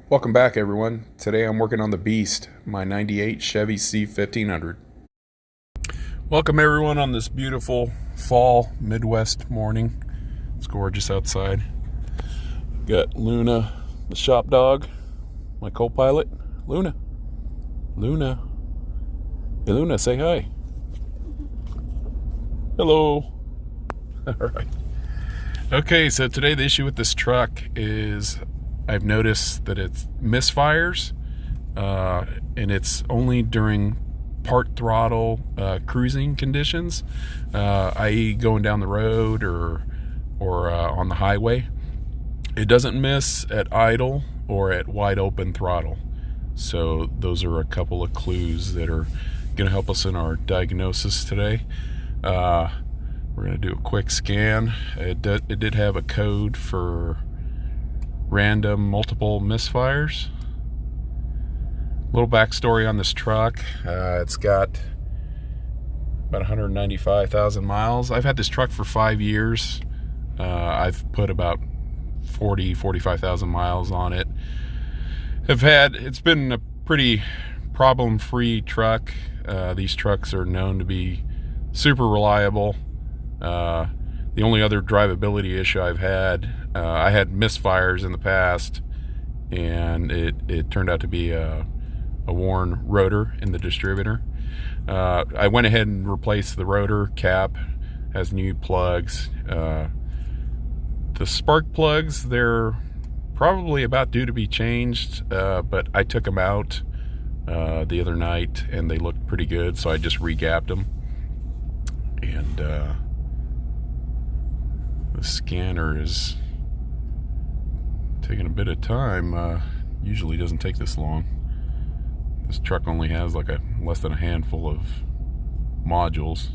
Welcome back, everyone. Today I'm working on the Beast, my 98 Chevy C1500. Welcome everyone on this beautiful fall Midwest morning. It's gorgeous outside. Got Luna, the shop dog, my co-pilot. Luna. Luna. Hey Luna, say hi. Hello. All right. Okay, so today the issue with this truck is I've noticed that it's misfires, and it's only during part throttle cruising conditions, i.e. going down the road or on the highway. It doesn't miss at idle or at wide open throttle. So those are a couple of clues that are going to help us in our diagnosis today. We're going to do a quick scan. It did have a code for random multiple misfires. Little backstory on this truck. It's got about 195,000 miles. I've had this truck for 5 years. I've put about 45,000 miles on it. It's been a pretty problem-free truck. These trucks are known to be super reliable. The only other drivability issue I've had, I had misfires in the past, and it turned out to be a worn rotor in the distributor. I went ahead and replaced the rotor cap, has new plugs. The spark plugs, they're probably about due to be changed, but I took them out the other night and they looked pretty good, so I just re-gapped them. And the scanner is taking a bit of time. Usually doesn't take this long. This truck only has like less than a handful of modules.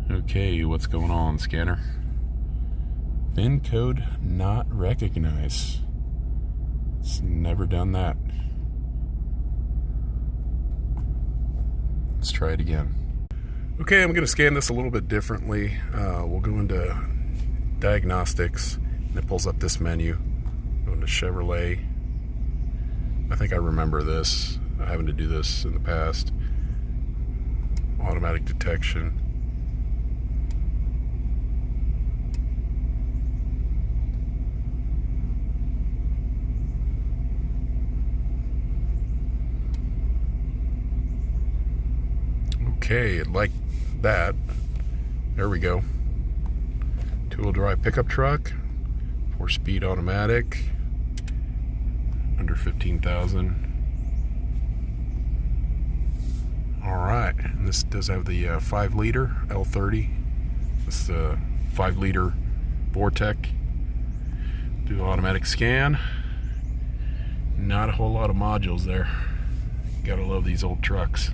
Okay, what's going on, scanner? VIN code not recognized. It's never done that. Let's try it again. Okay, I'm going to scan this a little bit differently. We'll go into Diagnostics, and it pulls up this menu. Go into Chevrolet. I think I remember this, having to do this in the past. Automatic detection. Okay, like that. There we go. Two-wheel drive pickup truck, 4-speed automatic, under 15,000. All right, and this does have the 5-liter L30. This is a 5-liter Vortec. Do automatic scan. Not a whole lot of modules there. Gotta love these old trucks.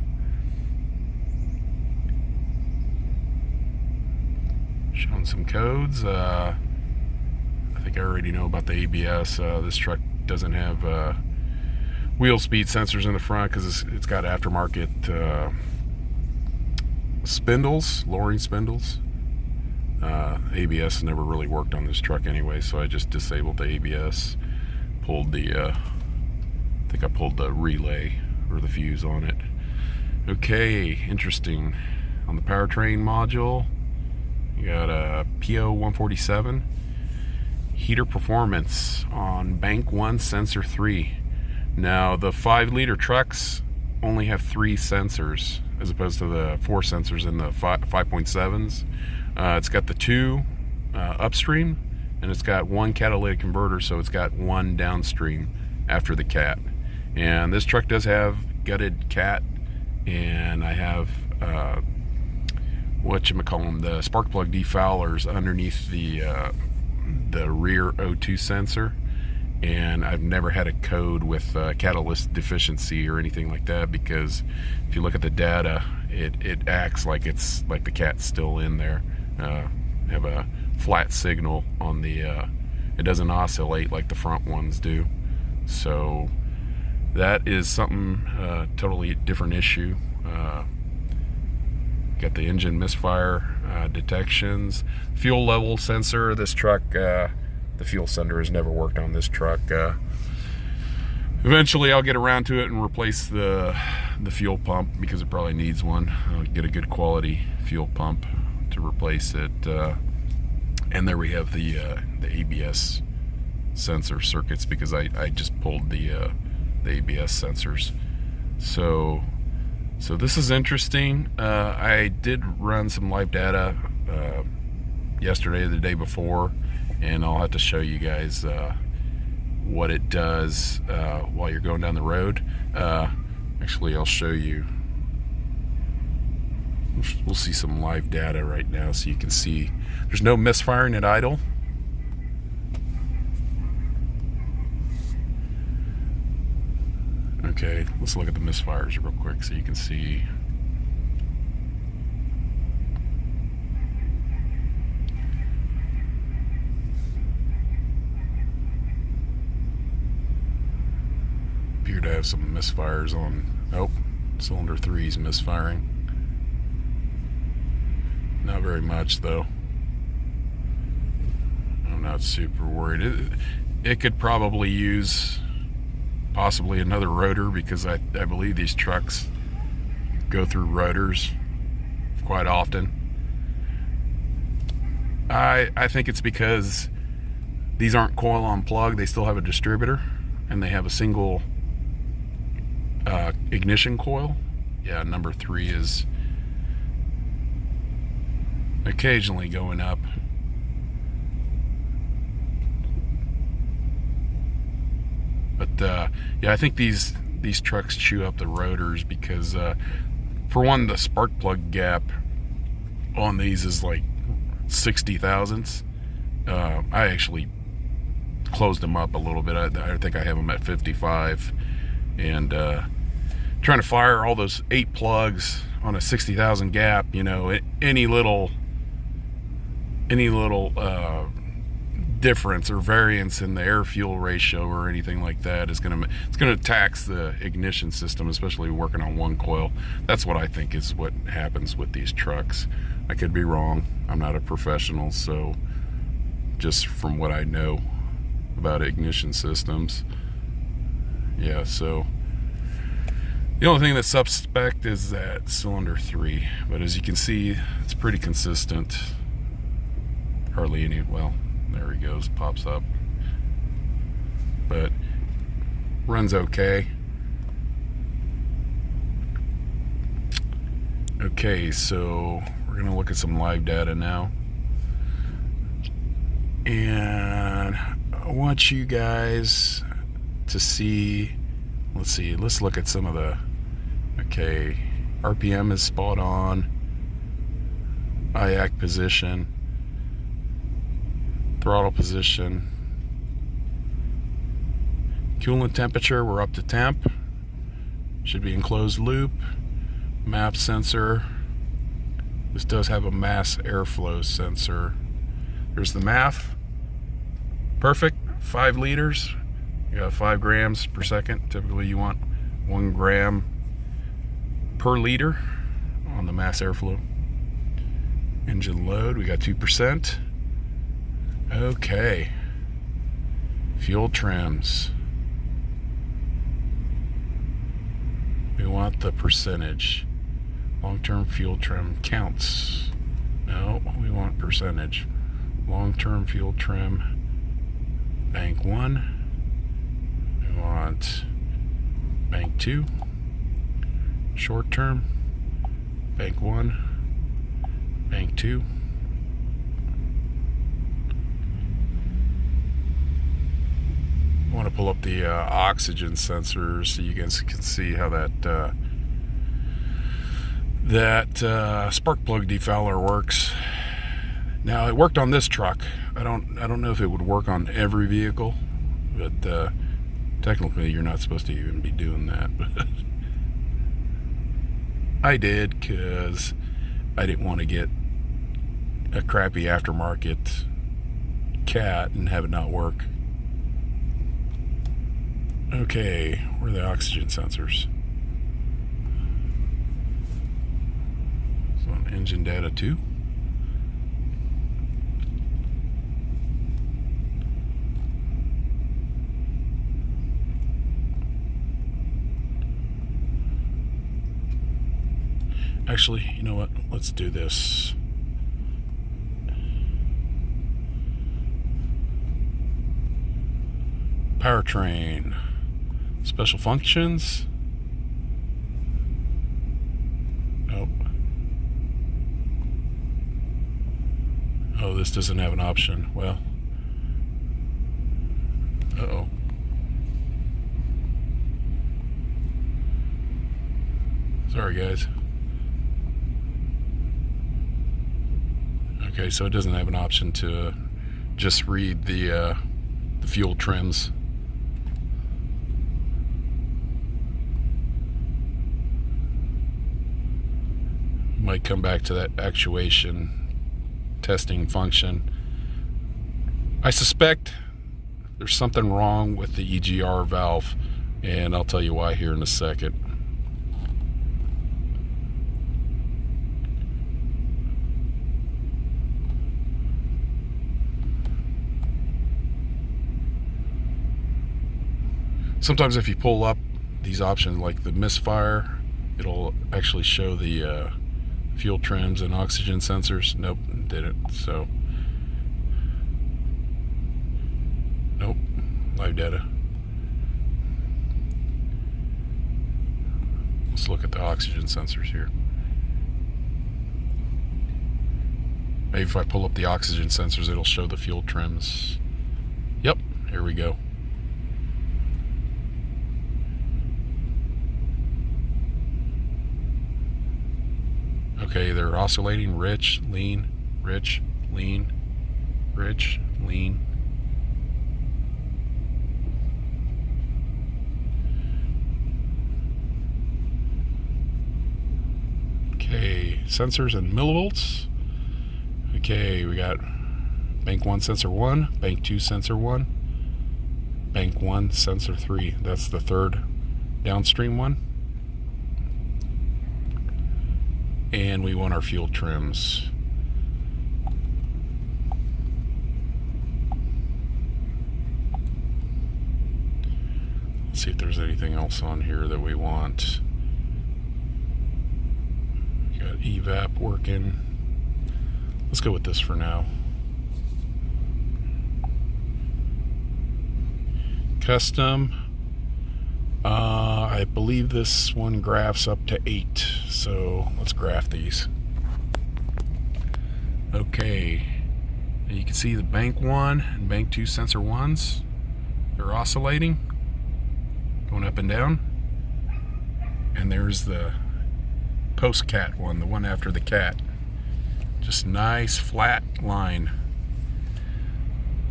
Showing some codes. I think I already know about the ABS. This truck doesn't have wheel speed sensors in the front because it's got aftermarket spindles, lowering spindles. ABS never really worked on this truck anyway, so I just disabled the ABS. Pulled the, I think I pulled the relay or the fuse on it. Okay, interesting. On the powertrain module, you got a PO147 heater performance on bank 1 sensor 3. Now the 5-liter trucks only have 3 sensors as opposed to the 4 sensors in the 5.7s. It's got the 2 upstream, and it's got 1 catalytic converter, so it's got 1 downstream after the cat. And this truck does have gutted cat, and I have whatchamacallem, the spark plug defowlers underneath the rear O2 sensor, and I've never had a code with catalyst deficiency or anything like that, because if you look at the data, it acts like it's like the cat's still in there. Have a flat signal on the it doesn't oscillate like the front ones do. So that is something totally different issue. Got the engine misfire detections. Fuel level sensor. This truck the fuel sender has never worked on this truck. Eventually I'll get around to it and replace the fuel pump, because it probably needs one. I'll get a good quality fuel pump to replace it. And there we have the ABS sensor circuits, because I just pulled the ABS sensors. So this is interesting. I did run some live data yesterday or the day before, and I'll have to show you guys what it does while you're going down the road. Actually, I'll show you. We'll see some live data right now, so you can see there's no misfiring at idle. Okay, let's look at the misfires real quick so you can see. Appear to have some misfires on. Oh, cylinder 3 is misfiring. Not very much though. I'm not super worried. It could probably use possibly another rotor, because I believe these trucks go through rotors quite often. I think it's because these aren't coil on plug. They still have a distributor, and they have a single ignition coil. Yeah, number 3 is occasionally going up. But yeah, I think these trucks chew up the rotors, because for one, the spark plug gap on these is like 60 thousandths. I actually closed them up a little bit. I think I have them at 55, and trying to fire all those 8 plugs on a 60,000 gap, you know, any little difference or variance in the air-fuel ratio or anything like that is it's gonna tax the ignition system, especially working on one coil. That's what I think is what happens with these trucks. I could be wrong. I'm not a professional, so just from what I know about ignition systems. Yeah, so the only thing that's suspect is that cylinder 3, but as you can see, it's pretty consistent. Hardly any, well, there he goes, pops up, but runs okay. Okay, so we're gonna look at some live data now, and I want you guys to see, let's look at some of the, okay, RPM is spot on, IAC position, throttle position, coolant temperature, we're up to temp, should be in closed loop, MAP sensor, this does have a mass airflow sensor, there's the MAF, perfect, 5 liters, you got 5 grams per second, typically you want 1 gram per liter on the mass airflow. Engine load, we got 2%. Okay, fuel trims, we want the percentage. Long-term fuel trim counts, no, we want percentage. Long-term fuel trim, bank 1, we want bank 2. Short-term, bank 1, bank 2. I want to pull up the oxygen sensors so you guys can see how that spark plug defouler works. Now, it worked on this truck. I don't know if it would work on every vehicle, but technically you're not supposed to even be doing that. But I did, because I didn't want to get a crappy aftermarket cat and have it not work. Okay, where are the oxygen sensors? So on engine data 2. Actually, you know what? Let's do this. Powertrain. Special functions. Nope. Oh, this doesn't have an option. Well. Uh-oh. Sorry, guys. Okay, so it doesn't have an option to just read the fuel trims. Might come back to that actuation testing function. I suspect there's something wrong with the EGR valve, and I'll tell you why here in a second. Sometimes if you pull up these options like the Misfire, it'll actually show the fuel trims and oxygen sensors. Nope, didn't. So, nope, live data. Let's look at the oxygen sensors here. Maybe if I pull up the oxygen sensors, it'll show the fuel trims. Yep, here we go. Okay, they're oscillating rich, lean, rich, lean, rich, lean. Okay, sensors and millivolts. Okay, we got bank 1 sensor 1, bank 2 sensor 1, bank 1 sensor 3. That's the third downstream one. And we want our fuel trims. Let's see if there's anything else on here that we want. We got evap working. Let's go with this for now. Custom. I believe this one graphs up to 8, so let's graph these. Okay, and you can see the bank 1 and bank 2 sensor 1s. They're oscillating, going up and down. And there's the post-cat one, the one after the cat. Just nice flat line.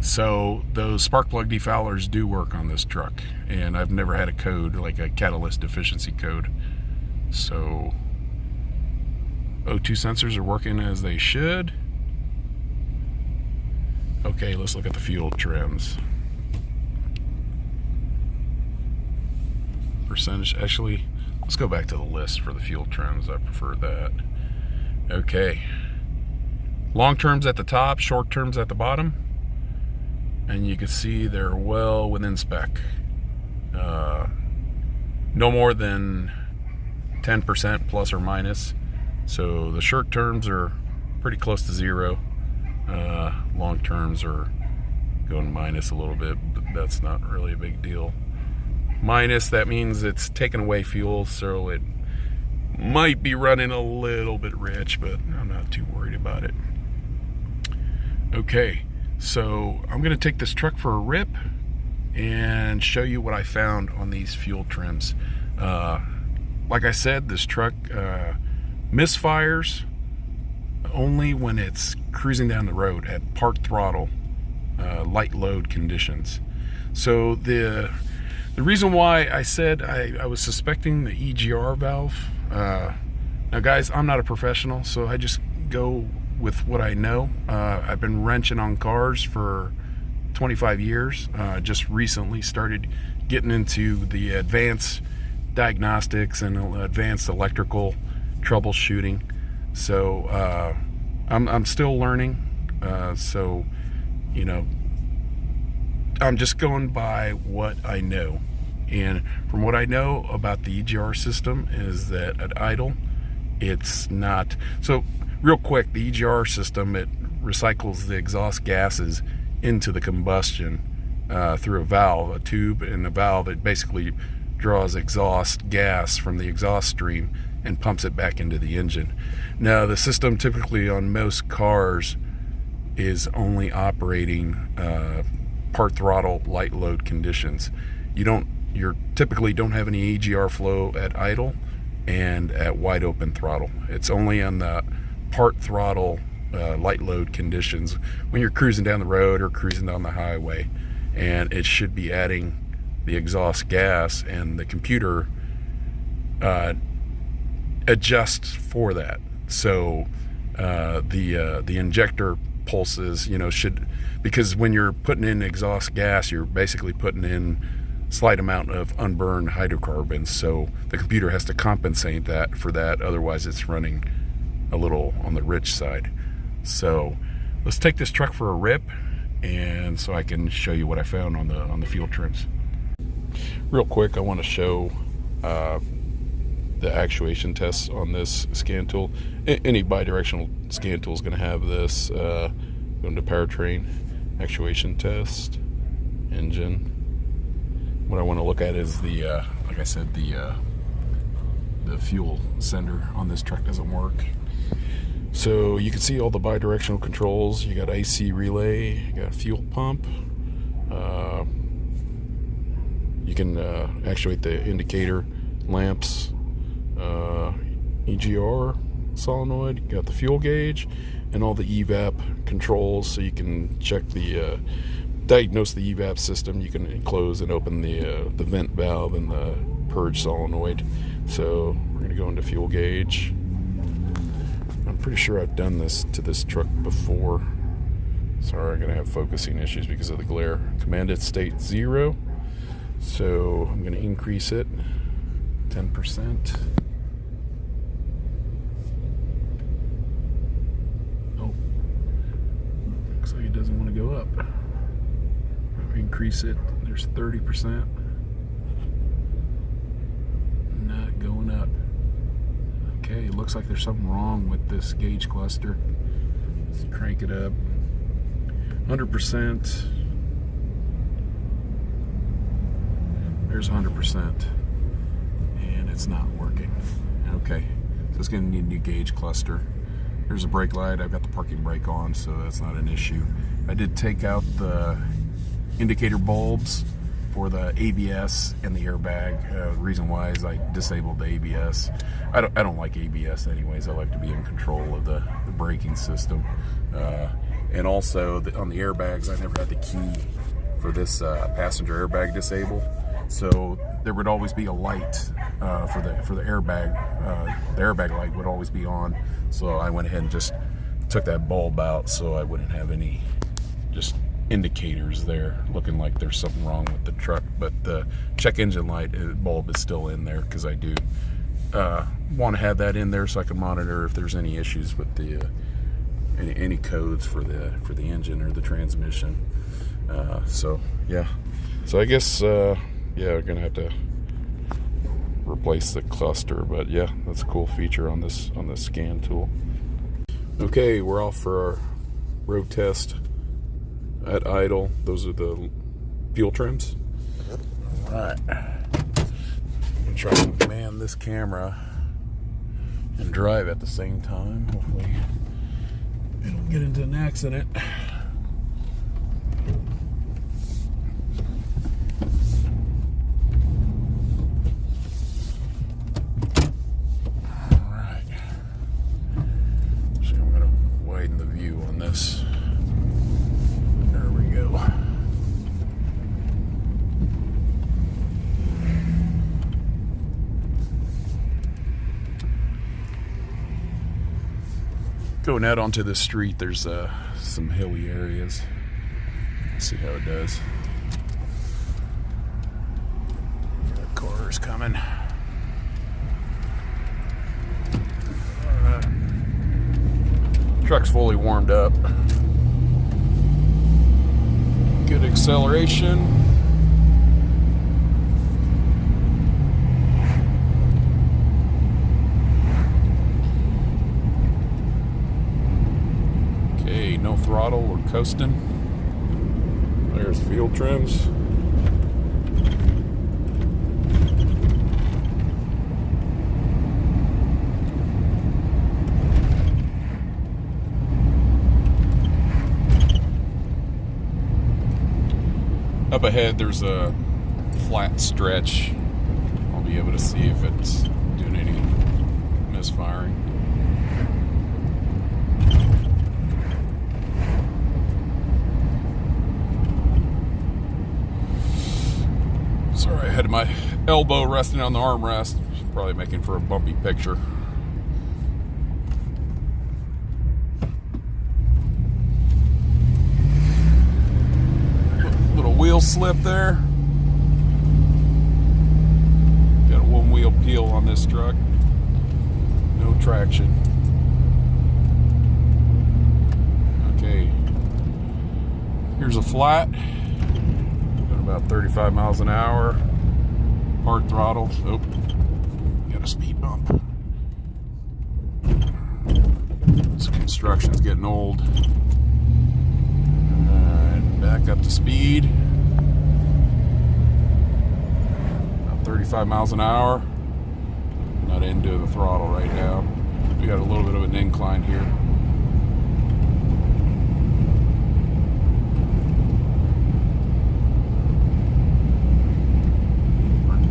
So those spark plug defowlers do work on this truck, and I've never had a code like a catalyst deficiency code. So O2 sensors are working as they should. Okay, let's look at the fuel trims. Percentage, actually, let's go back to the list for the fuel trims. I prefer that. Okay. Long terms at the top, short terms at the bottom. And you can see they're well within spec. No more than 10% plus or minus. So the short terms are pretty close to 0. Long terms are going minus a little bit, but that's not really a big deal. Minus, that means it's taking away fuel, so it might be running a little bit rich, but I'm not too worried about it. Okay. So I'm going to take this truck for a rip and show you what I found on these fuel trims. Like I said, this truck misfires only when it's cruising down the road at part throttle, light load conditions. So the reason why I said I was suspecting the EGR valve, now guys, I'm not a professional, so I just go with what I know. I've been wrenching on cars for 25 years. Just recently started getting into the advanced diagnostics and advanced electrical troubleshooting. So I'm still learning. So, you know, I'm just going by what I know. And from what I know about the EGR system is that at idle, it's not. So real quick, the EGR system, it recycles the exhaust gases into the combustion through a valve, a tube and a valve. It basically draws exhaust gas from the exhaust stream and pumps it back into the engine. Now, the system typically on most cars is only operating part throttle, light load conditions. You typically don't have any EGR flow at idle and at wide open throttle. It's only on the part throttle, light load conditions when you're cruising down the road or cruising down the highway, and it should be adding the exhaust gas, and the computer adjusts for that. So the injector pulses, because when you're putting in exhaust gas, you're basically putting in slight amount of unburned hydrocarbons, so the computer has to compensate that for that, otherwise it's running a little on the rich side. So let's take this truck for a rip, and so I can show you what I found on the fuel trims. Real quick, I want to show the actuation tests on this scan tool. Any bidirectional scan tool is going to have this. Go into powertrain, actuation test, engine. What I want to look at is the, like I said, the fuel sender on this truck doesn't work. So you can see all the bidirectional controls. You got AC relay, you got fuel pump. You can actuate the indicator lamps, EGR solenoid. You got the fuel gauge and all the evap controls, so you can check the diagnose the evap system. You can close and open the vent valve and the purge solenoid. So we're going to go into fuel gauge. I'm pretty sure I've done this to this truck before. Sorry, I'm going to have focusing issues because of the glare. Commanded state 0. So I'm going to increase it 10%. Oh, looks like it doesn't want to go up. Increase it, there's 30%. Not going up. Okay, it looks like there's something wrong with this gauge cluster. Let's crank it up. 100%. There's 100%. And it's not working. Okay, so it's going to need a new gauge cluster. There's a brake light. I've got the parking brake on, so that's not an issue. I did take out the indicator bulbs for the ABS and the airbag. The reason why is I disabled the ABS. I don't like ABS anyways. I like to be in control of the braking system. And also on the airbags, I never had the key for this passenger airbag disable. So there would always be a light for the airbag. The airbag light would always be on. So I went ahead and just took that bulb out so I wouldn't have any just indicators there looking like there's something wrong with the truck. But the check engine light bulb is still in there because I do want to have that in there so I can monitor if there's any issues with the any codes for the engine or the transmission. So yeah, so I guess yeah, we're gonna have to replace the cluster, but yeah, that's a cool feature on this scan tool. Okay, we're off for our road test at idle. Those are the fuel trims. All right, I'm gonna try to man this camera and drive at the same time. Hopefully I don't get into an accident. All right, so I'm gonna widen the view on this. There we go. Going out onto the street, there's some hilly areas. Let's see how it does. Got cars coming. Truck's fully warmed up. Good acceleration. throttle. We're coasting. There's fuel trims. Up ahead there's a flat stretch. I'll be able to see if it's doing any misfiring. Sorry, I had my elbow resting on the armrest. Probably making for a bumpy picture. Little wheel slip there. Got a one wheel peel on this truck. No traction. Okay. Here's a flat. About 35 miles an hour. Hard throttle. Oh, got a speed bump. This construction's getting old. Alright, back up to speed. About 35 miles an hour. Not into the throttle right now. We got a little bit of an incline here.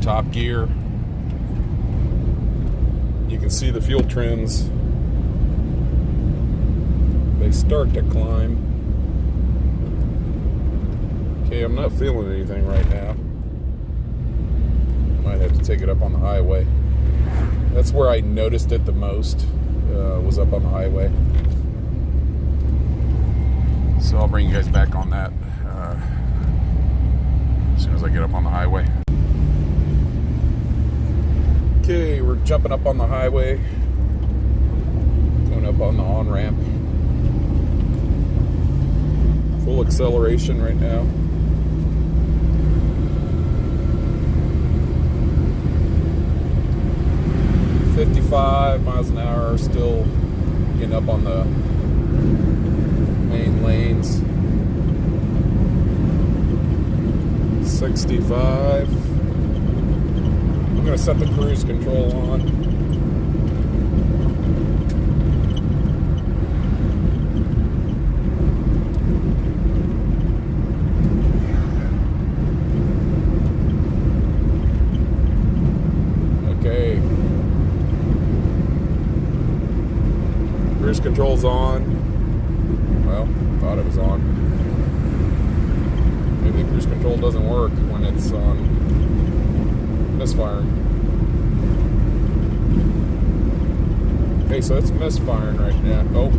Top gear. You can see the fuel trims. They start to climb. Okay, I'm not feeling anything right now. Might have to take it up on the highway. That's where I noticed it the most, was up on the highway. So I'll bring you guys back on that as soon as I get up on the highway. Okay, we're jumping up on the highway, going up on the on-ramp. Full acceleration right now. $55 miles an hour, still getting up on the main lanes. 65. I'm going to set the cruise control on. Okay. Cruise control's on. Well, thought it was on. Maybe the cruise control doesn't work when it's on. Misfiring. Okay, so it's misfiring right now. Oh,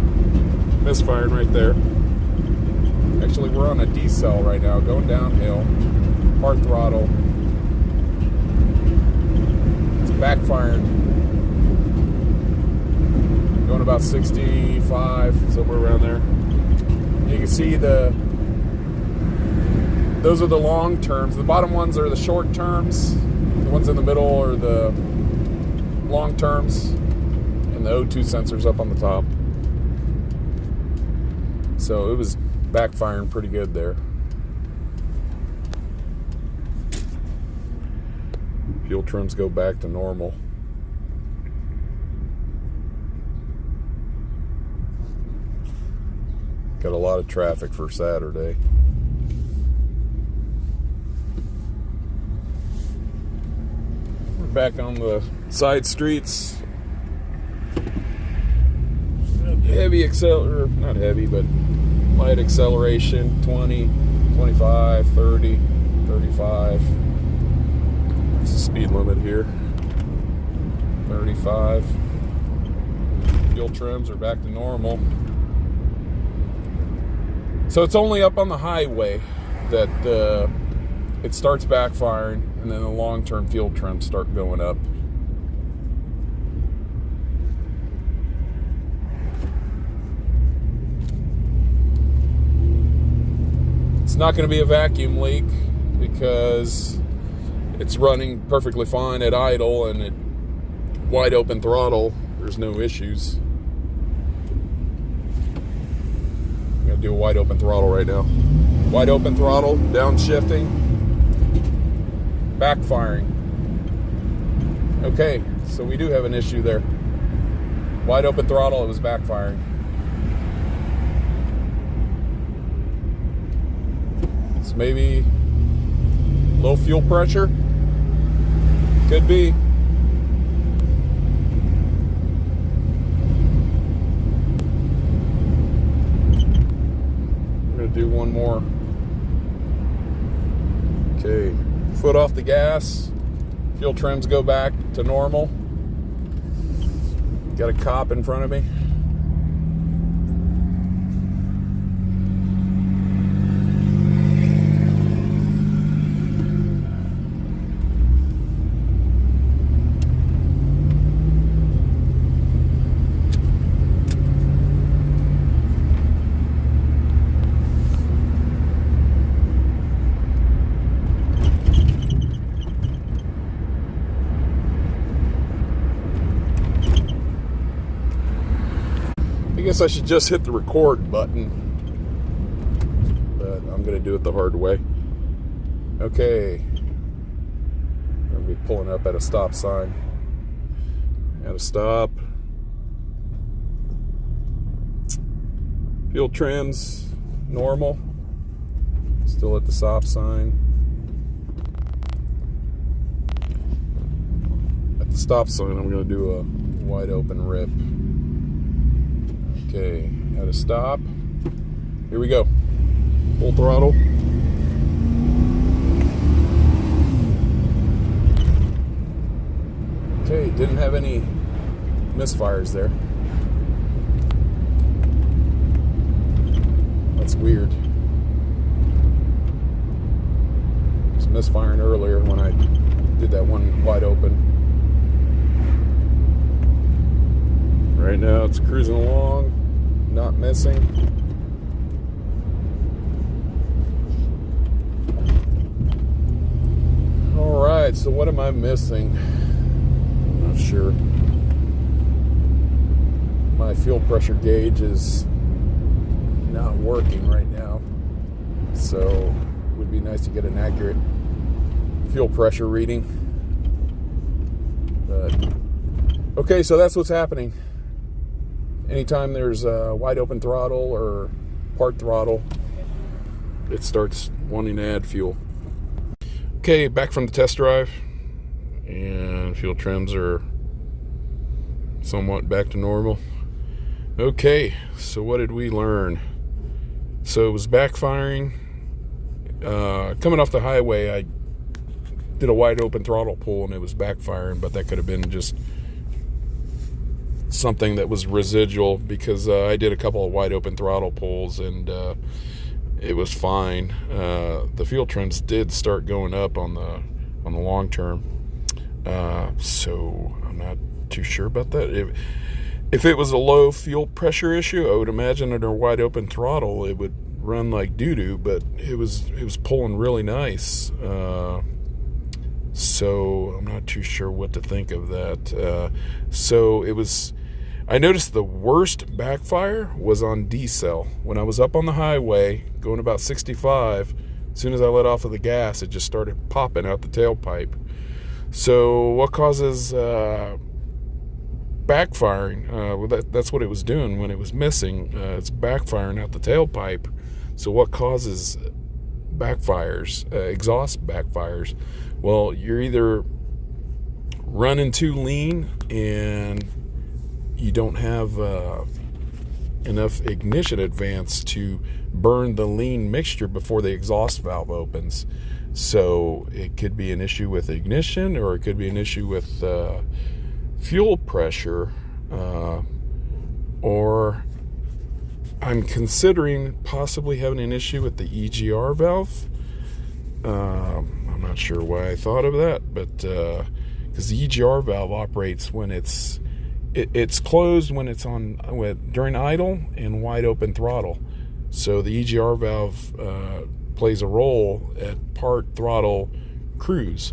misfiring right there. Actually, we're on a decel right now, going downhill. Hard throttle. It's backfiring. Going about 65, somewhere around there. You can see those are the long terms. The bottom ones are the short terms. The ones in the middle are the long terms, and the O2 sensor's up on the top. So it was backfiring pretty good there. Fuel trims go back to normal. Got a lot of traffic for Saturday. Back on the side streets. Heavy not heavy, but light acceleration, 20, 25, 30, 35. That's the speed limit here. 35. Fuel trims are back to normal. So it's only up on the highway that it starts backfiring, and then the long-term fuel trims start going up. It's not going to be a vacuum leak because it's running perfectly fine at idle, and at wide open throttle, there's no issues. I'm going to do a wide open throttle right now. Wide open throttle, downshifting, backfiring. Okay, so we do have an issue there. Wide open throttle, it was backfiring. So maybe low fuel pressure? Could be. I'm going to do one more. Okay, foot off the gas. Fuel trims go back to normal. Got a cop in front of me. I guess I should just hit the record button, but I'm going to do it the hard way. Okay, I'm going to be pulling up at a stop sign. At a stop. Fuel trims, normal. Still at the stop sign. At the stop sign, I'm going to do a wide open rip. Okay, at a stop. Here we go. Full throttle. Okay, didn't have any misfires there. That's weird. It was misfiring earlier when I did that one wide open. Right now it's cruising along. Not missing. All right, so what am I missing? I'm not sure. My fuel pressure gauge is not working right now, so it would be nice to get an accurate fuel pressure reading. But okay, so that's what's happening. Anytime there's a wide open throttle or part throttle, it starts wanting to add fuel. Okay, back from the test drive, and fuel trims are somewhat back to normal. Okay, so what did we learn? So it was backfiring. Coming off the highway, I did a wide open throttle pull and it was backfiring, but that could have been just something that was residual, because I did a couple of wide open throttle pulls and it was fine. The fuel trims did start going up on the long term, so I'm not too sure about that. If it was a low fuel pressure issue, I would imagine under wide open throttle it would run like doo-doo, but it was pulling really nice. So I'm not too sure what to think of that. So it was, I noticed the worst backfire was on D-cell. When I was up on the highway going about 65, as soon as I let off of the gas, it just started popping out the tailpipe. So what causes backfiring? Well, that's what it was doing when it was missing. It's backfiring out the tailpipe. So what causes backfires, exhaust backfires? Well, you're either running too lean and you don't have enough ignition advance to burn the lean mixture before the exhaust valve opens. So it could be an issue with ignition, or it could be an issue with fuel pressure, or I'm considering possibly having an issue with the EGR valve. I'm not sure why I thought of that, but because the EGR valve operates when it's closed when it's on during idle and wide open throttle. So the EGR valve plays a role at part throttle cruise.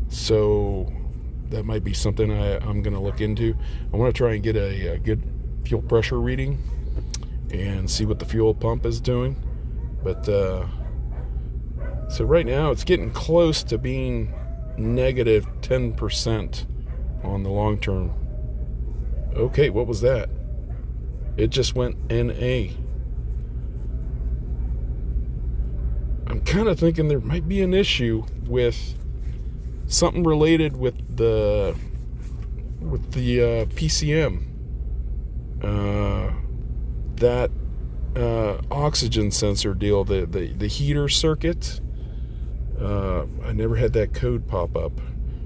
So that might be something I'm going to look into. I want to try and get a good fuel pressure reading, and see what the fuel pump is doing. But so right now it's getting close to being negative 10% on the long term. Okay, what was that? It just went NA. I'm kind of thinking there might be an issue with something related with the PCM. That oxygen sensor deal, the heater circuit. I never had that code pop up.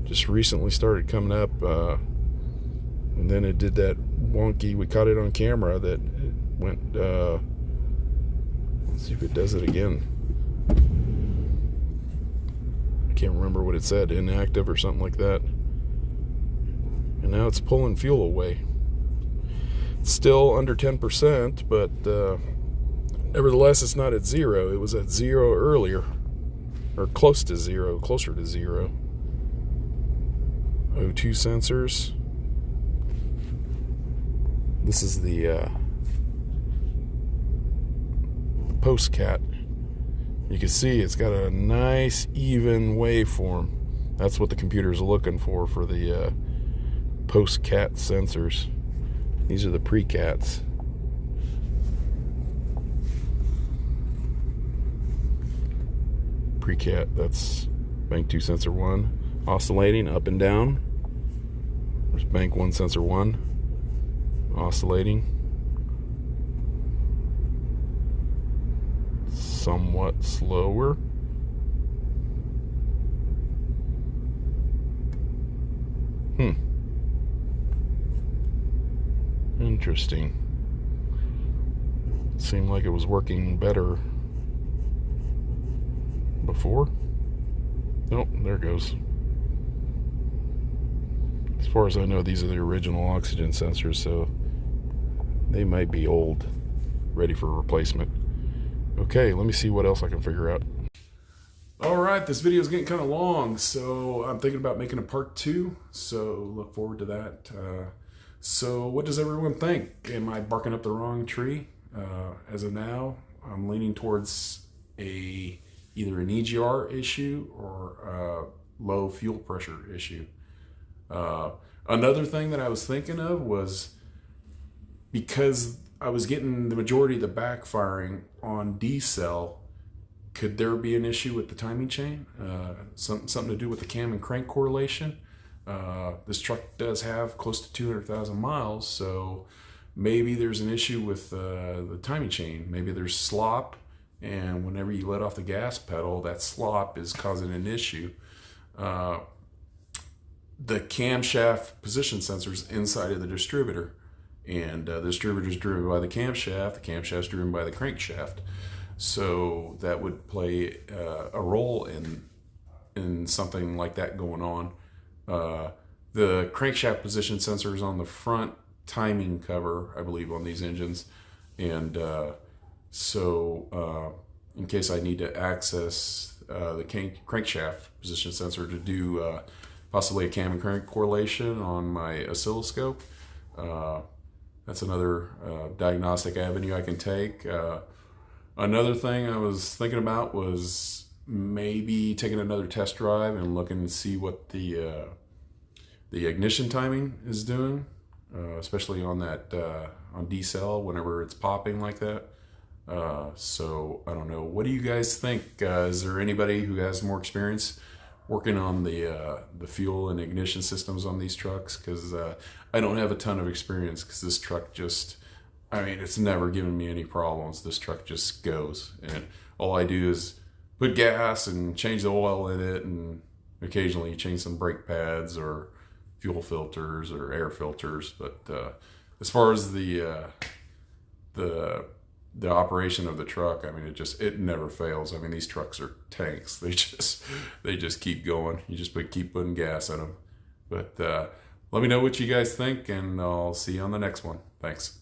Just recently started coming up, and then it did that wonky. We caught it on camera that it went. Let's see if it does it again. I can't remember what it said, inactive or something like that. And now it's pulling fuel away. It's still under 10%, but nevertheless, it's not at zero. It was at zero earlier, or close to zero, closer to zero. O2 sensors. This is the post-cat. You can see it's got a nice even waveform. That's what the computer's looking for the post-cat sensors. These are the pre-cats. Pre-cat, that's bank 2 sensor 1, oscillating up and down. There's bank 1 sensor 1, oscillating. Somewhat slower. Interesting. Seemed like it was working better before. Nope, there it goes. As far as I know, these are the original oxygen sensors, so they might be old, ready for replacement. Okay, let me see what else I can figure out. Alright, this video is getting kind of long, so I'm thinking about making a part 2, so look forward to that. So what does everyone think? Am I barking up the wrong tree? As of now, I'm leaning towards either an EGR issue or a low fuel pressure issue. Another thing that I was thinking of was, because I was getting the majority of the backfiring on D-cell, could there be an issue with the timing chain? Something to do with the cam and crank correlation? This truck does have close to 200,000 miles, so maybe there's an issue with the timing chain. Maybe there's slop, and whenever you let off the gas pedal, that slop is causing an issue. The camshaft position sensors inside of the distributor, and the distributor is driven by the camshaft is driven by the crankshaft. So that would play a role in something like that going on. The crankshaft position sensor is on the front timing cover, I believe, on these engines, and so in case I need to access the crankshaft position sensor to do possibly a cam and crank correlation on my oscilloscope, that's another diagnostic avenue I can take. Another thing I was thinking about was maybe taking another test drive and looking to see what the ignition timing is doing, especially on that on D-cell whenever it's popping like that. So I don't know. What do you guys think? Is there anybody who has more experience working on the fuel and ignition systems on these trucks? Because I don't have a ton of experience, because this truck just, I mean, it's never given me any problems. This truck just goes, and all I do is put gas and change the oil in it, and occasionally change some brake pads or fuel filters or air filters. But as far as the operation of the truck, I mean, it never fails. I mean, these trucks are tanks. They just keep going. You just keep putting gas in them. But let me know what you guys think, and I'll see you on the next one. Thanks.